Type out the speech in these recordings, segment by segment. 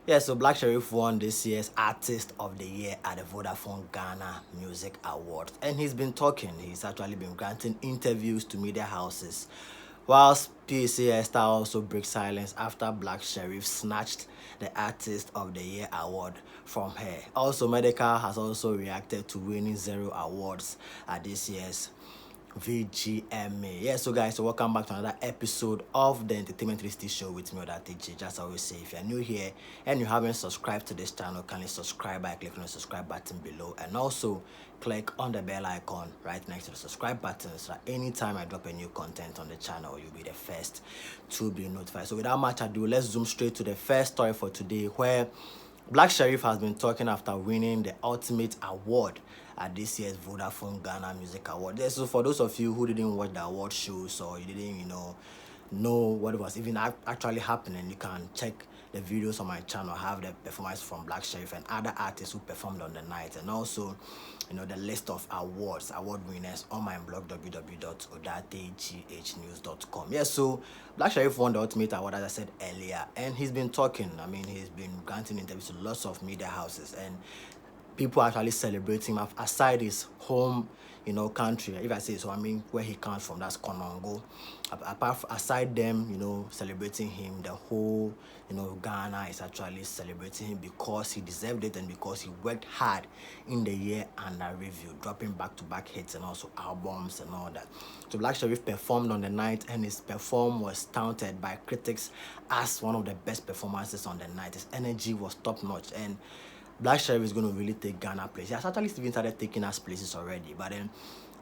Yeah, so Black Sherif won this year's Artist of the Year at the Vodafone Ghana Music Awards. And he's been talking, he's actually been granting interviews to media houses. Whilst Piesie Esther also breaks silence after Black Sherif snatched the Artist of the Year award from her. Also, Medikal has also reacted to winning 0 awards at this year's VGMA. Yeah, so guys, so welcome back to another episode of the Entertainment 360 Show with me, Odatj. Just always say, if you're new here and you haven't subscribed to this channel, kindly subscribe by clicking on the subscribe button below, and also click on the bell icon right next to the subscribe button so that anytime I drop a new content on the channel, you'll be the first to be notified. So without much ado, let's zoom straight to the first story for today, where Black Sherif has been talking after winning the ultimate award at this year's Vodafone Ghana Music Award. Yeah, so for those of you who didn't watch the award shows, or you didn't, know what was even actually happening, you can check the videos on my channel. I have the performance from Black Sherif and other artists who performed on the night, and also the list of award winners on my blog www.odatjhnews.com. Yeah, so Black Sherif won the ultimate award, as I said earlier, and he's been talking. I mean, he's been granting interviews to lots of media houses, and people actually celebrating him aside his home, country. If I say so, I mean where he comes from, that's Konongo. Aside them, celebrating him, the whole, Ghana is actually celebrating him because he deserved it and because he worked hard in the year under review, dropping back-to-back hits and also albums and all that. So Black Sherif performed on the night, and his performance was touted by critics as one of the best performances on the night. His energy was top-notch, and Black Sherif is going to really take Ghana places. He has actually even started taking us places already, but then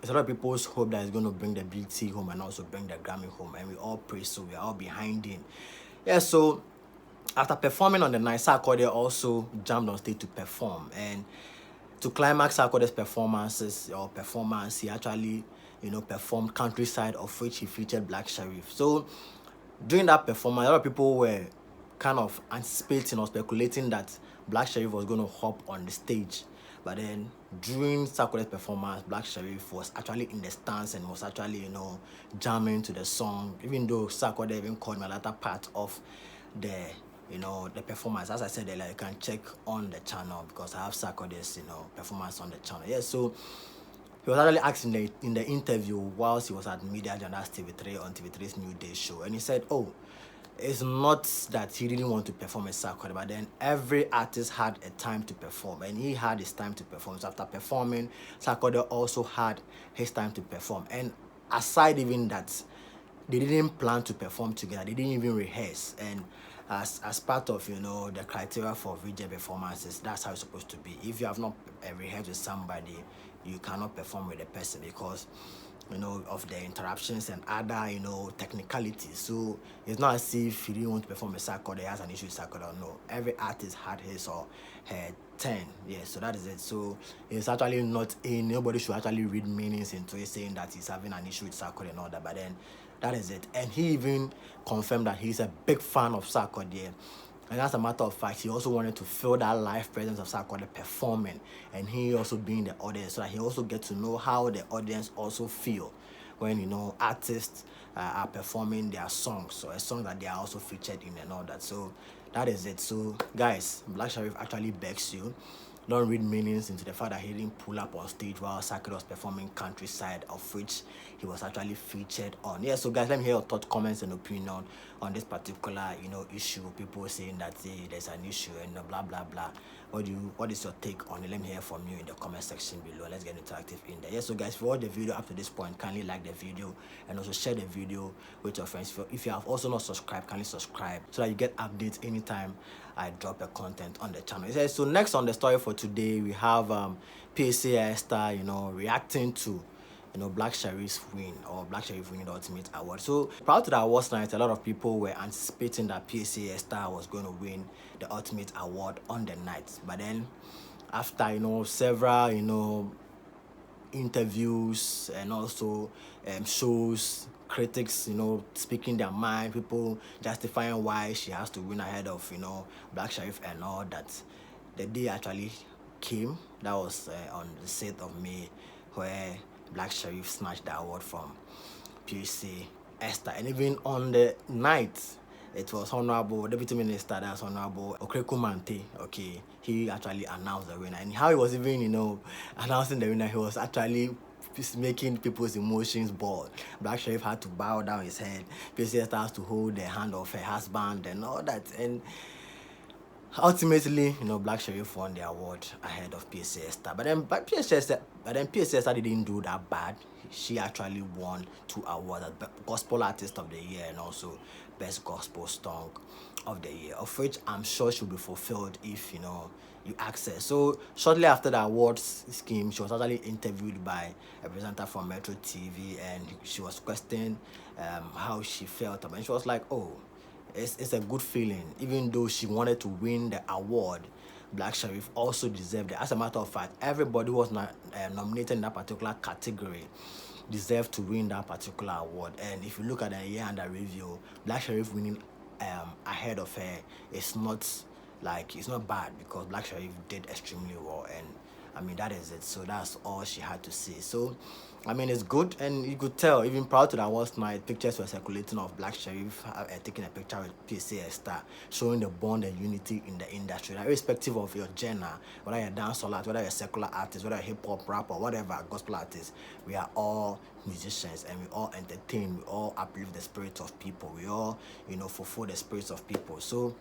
it's a lot of people's hope that he's going to bring the BT home and also bring the Grammy home, and we all pray so. We are all behind him. Yeah, so after performing on the night, Sarkodie also jumped on stage to perform, and to climax Sarkodie's performance, he actually, performed Countryside, of which he featured Black Sherif. So during that performance, a lot of people were kind of anticipating or speculating that Black Sherif was going to hop on the stage. But then during Sarkodie's performance, Black Sherif was actually in the stance and was actually, jamming to the song, even though Sarkodie even called me a latter part of the the performance. As I said earlier, you can check on the channel because I have Sarkodie's performance on the channel. Yeah, so he was actually asked in the interview whilst he was at Media Journals TV3 on TV3's New Day show, and he said, it's not that he didn't want to perform as Sarkodie, but then every artist had a time to perform, and he had his time to perform. So after performing, Sarkodie also had his time to perform. And aside even that, they didn't plan to perform together. They didn't even rehearse. And as part of the criteria for VJ performances, that's how it's supposed to be. If you have not rehearsed with somebody, you cannot perform with the person because of the interruptions and other, technicalities. So it's not as if he didn't want to perform a Sarkodie, he has an issue with Sarkodie. No, every artist had his or her turn. Yeah, so that is it. So it's actually not nobody should actually read meanings into it saying that he's having an issue with Sarkodie and all that, but then that is it. And he even confirmed that he's a big fan of Sarkodie. And as a matter of fact, he also wanted to feel that live presence of Sarkodie performing, and he also being the audience, so that he also gets to know how the audience also feel when artists are performing their songs, or a song that they are also featured in and all that. So that is it. So guys, Black Sherif actually begs you, don't read meanings into the fact that he didn't pull up on stage while Sarkodie was performing Countryside, of which he was actually featured on. Yeah, so guys, let me hear your thoughts, comments, and opinion on this particular, issue. People saying that there's an issue and blah blah blah. What is your take on it? Let me hear from you in the comment section below. Let's get interactive in there. Yeah, so guys, if you watched the video up to this point, kindly like the video and also share the video with your friends. If you have also not subscribed, kindly subscribe so that you get updates anytime I drop a content on the channel. So next on the story for today, we have Piesie Esther, reacting to Black Sherif's win, or Black Sherif winning the ultimate award. So prior to the awards night, a lot of people were anticipating that Piesie Esther was going to win the ultimate award on the night. But then after several interviews and also shows, critics speaking their mind, people justifying why she has to win ahead of Black Sherif and all that, the day actually came. That was on the 6th of May, where Black Sherif snatched the award from Piesie Esther. And even on the night, it was Honorable Deputy Minister, that's Honorable Okrekumante. Okay, he actually announced the winner, and how he was even, announcing the winner, he was actually making people's emotions boil. Black Sherif had to bow down his head. Piesie Esther has to hold the hand of her husband and all that. And ultimately, Black Sherif won the award ahead of Piesie Esther. Piesie Esther didn't do that bad. She actually won 2 awards as Gospel Artist of the Year and also Best Gospel Song of the Year, of which I'm sure she'll be fulfilled if you ask her. So shortly after the awards scheme, she was actually interviewed by a presenter from Metro TV, and she was questioning how she felt about it. And she was like, oh, it's a good feeling. Even though she wanted to win the award, Black Sherif also deserved it. As a matter of fact, everybody who was nominated in that particular category deserved to win that particular award. And if you look at the year under review, Black Sherif winning ahead of her is not it's not bad, because Black Sherif did extremely well, and I mean, that is it. So that's all she had to say. So I mean, it's good, and you could tell even prior to that awards night, pictures were circulating of Black Sherif taking a picture with Piesie Esther, showing the bond and unity in the industry. Like, irrespective of your genre, whether you're a dancer, whether you're a secular artist, whether you're a hip-hop rapper, whatever, gospel artist, we are all musicians, and we all entertain, we all uplift the spirits of people, we all, fulfill the spirits of people. So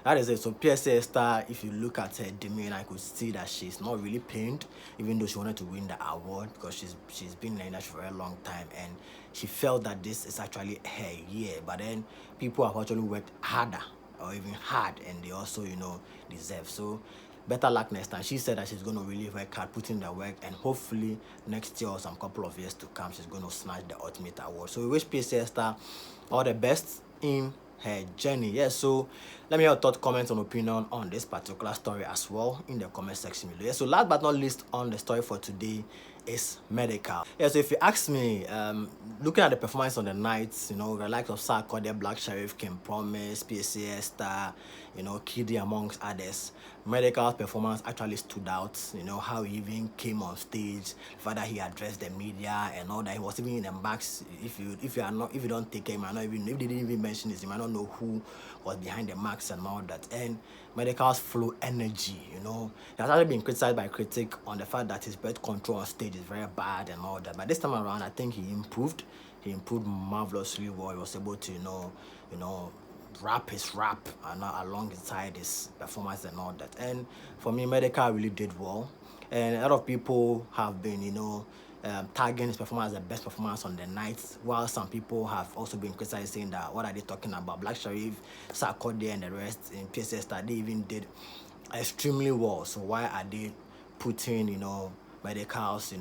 that is it. So Piesie Esther, if you look at her demeanor, I could see that she's not really pained, even though she wanted to win the award, because she's been in the industry for a long time, and she felt that this is actually her year. But then people have actually worked harder, or even hard, and they also deserve. So better luck next time. She said that she's going to really work hard, put in the work, and hopefully next year or some couple of years to come, she's going to snatch the ultimate award. So we wish Piesie Esther all the best in her journey. Yes, so let me hear your thought, comments, and opinion on this particular story as well in the comment section below. Yeah, so last but not least on the story for today is Medikal. Yeah, so if you ask me, looking at the performance on the nights, the likes of Sarkodie, Black Sherif, Kim Promise, Piesie Esther, Kiddy, amongst others, Medikal's performance actually stood out. How he even came on stage, the fact that he addressed the media and all that. He was even in the max. If you don't take him, if they didn't even mention this, you might not know who was behind the max and all that. And Medikal's flow energy, he has actually been criticized by critics on the fact that his breath control on stage is very bad and all that. But this time around, I think he improved. He improved marvelously well. He was able to, rap his rap and alongside his performance and all that. And for me, Medikal really did well. And a lot of people have been, tagging his performance as the best performance on the night, while some people have also been criticizing that what are they talking about? Black Sherif, Sarkodie, and the rest in Piesie Esther, they even did extremely well. So why are they putting, Medikal's,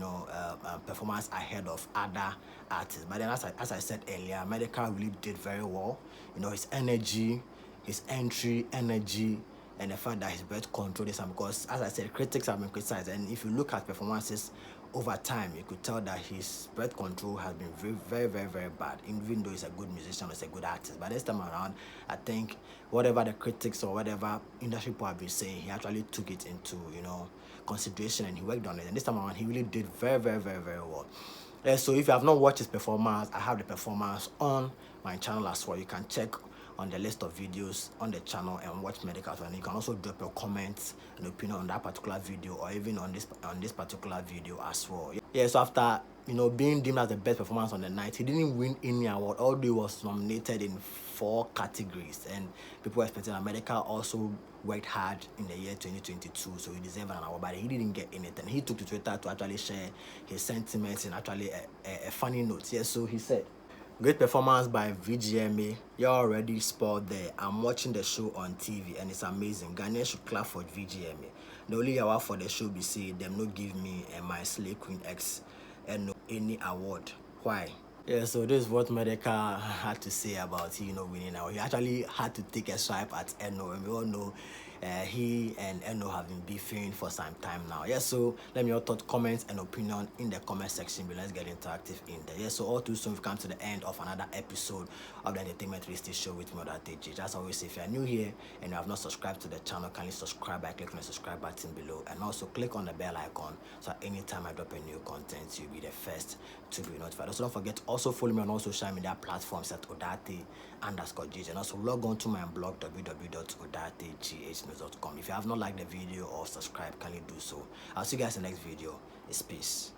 performance ahead of other artists? But then, as I said earlier, Medikal really did very well. His energy, his entry, energy, and the fact that his breath control is, because, as I said, critics have been criticized, and if you look at performances over time, you could tell that his breath control has been very, very, very, very bad, even though he's a good musician, he's a good artist. But this time around, I think whatever the critics or whatever industry people have been saying, he actually took it into, consideration, and he worked on it. And this time around, he really did very, very, very, very well. So if you have not watched his performance, I have the performance on my channel as well. You can check on the list of videos on the channel and watch Medikal, and you can also drop your comments and opinion on that particular video, or even on this particular video as well. Yeah, so after being deemed as the best performance on the night, he didn't win any award, although he was nominated in 4 categories, and people were expecting that Medikal also worked hard in the year 2022, so he deserved an award, but he didn't get anything. He took to Twitter to actually share his sentiments in actually a funny note. Yeah, so he said, "Great performance by VGMA. You're already spoiled there. I'm watching the show on TV and it's amazing. Ghanaians should clap for VGMA. The only award for the show be say them no give me and my Slay Queen X and no any award. Why?" Yeah, so this is what Medikal had to say about winning now. He actually had to take a swipe at Eno, and we all know he and Eno have been beefing for some time now. Yeah, so let me know your thoughts, comments, and opinion in the comment section below. Let's get interactive in there. Yeah, so all too soon we've come to the end of another episode of the Entertainment Listed Show with me, TJ. As always, if you are new here and you have not subscribed to the channel, kindly subscribe by clicking on the subscribe button below, and also click on the bell icon so anytime I drop a new content, you'll be the first to be notified. Also, don't forget also follow me on all social media platforms at odate_gh, and also log on to my blog www.odategh.com. If you have not liked the video or subscribed, kindly do so. I'll see you guys in the next video. It's peace.